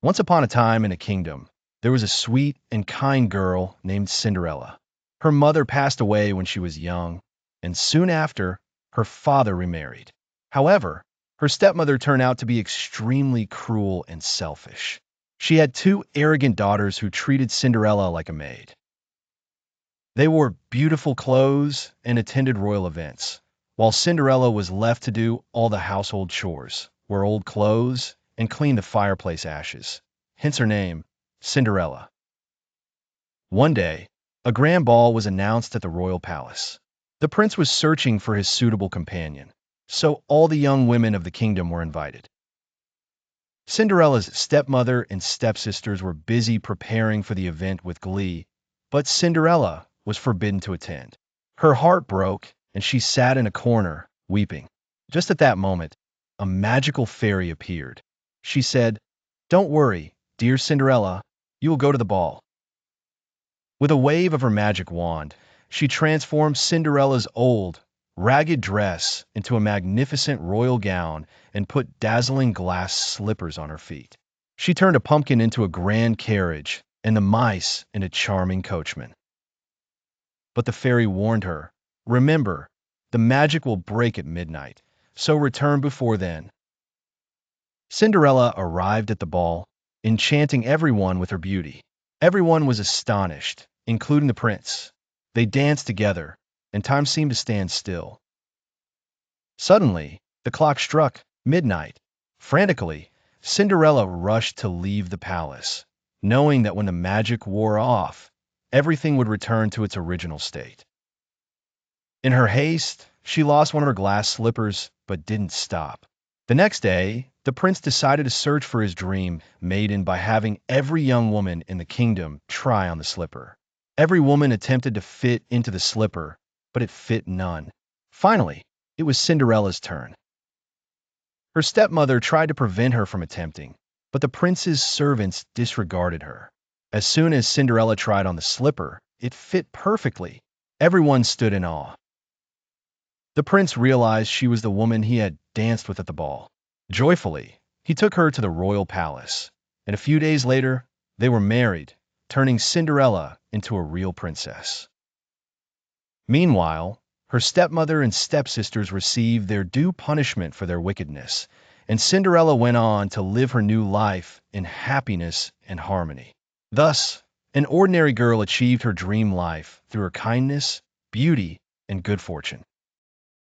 Once upon a time in a kingdom, there was a sweet and kind girl named Cinderella. Her mother passed away when she was young, and soon after, her father remarried. However, her stepmother turned out to be extremely cruel and selfish. She had two arrogant daughters who treated Cinderella like a maid. They wore beautiful clothes and attended royal events, while Cinderella was left to do all the household chores, wear old clothes, and clean the fireplace ashes. Hence her name, Cinderella. One day, a grand ball was announced at the royal palace. The prince was searching for his suitable companion, so all the young women of the kingdom were invited. Cinderella's stepmother and stepsisters were busy preparing for the event with glee, but Cinderella was forbidden to attend. Her heart broke, and she sat in a corner, weeping. Just at that moment, a magical fairy appeared. She said, "Don't worry, dear Cinderella, you will go to the ball." With a wave of her magic wand, she transformed Cinderella's old, ragged dress into a magnificent royal gown and put dazzling glass slippers on her feet. She turned a pumpkin into a grand carriage and the mice into charming coachmen. But the fairy warned her, "Remember, the magic will break at midnight, so return before then." Cinderella arrived at the ball, enchanting everyone with her beauty. Everyone was astonished, including the prince. They danced together, and time seemed to stand still. Suddenly, the clock struck midnight. Frantically, Cinderella rushed to leave the palace, knowing that when the magic wore off, everything would return to its original state. In her haste, she lost one of her glass slippers, but didn't stop. The next day, the prince decided to search for his dream maiden by having every young woman in the kingdom try on the slipper. Every woman attempted to fit into the slipper, but it fit none. Finally, it was Cinderella's turn. Her stepmother tried to prevent her from attempting, but the prince's servants disregarded her. As soon as Cinderella tried on the slipper, it fit perfectly. Everyone stood in awe. The prince realized she was the woman he had danced with at the ball. Joyfully, he took her to the royal palace, and a few days later, they were married, turning Cinderella into a real princess. Meanwhile, her stepmother and stepsisters received their due punishment for their wickedness, and Cinderella went on to live her new life in happiness and harmony. Thus, an ordinary girl achieved her dream life through her kindness, beauty, and good fortune.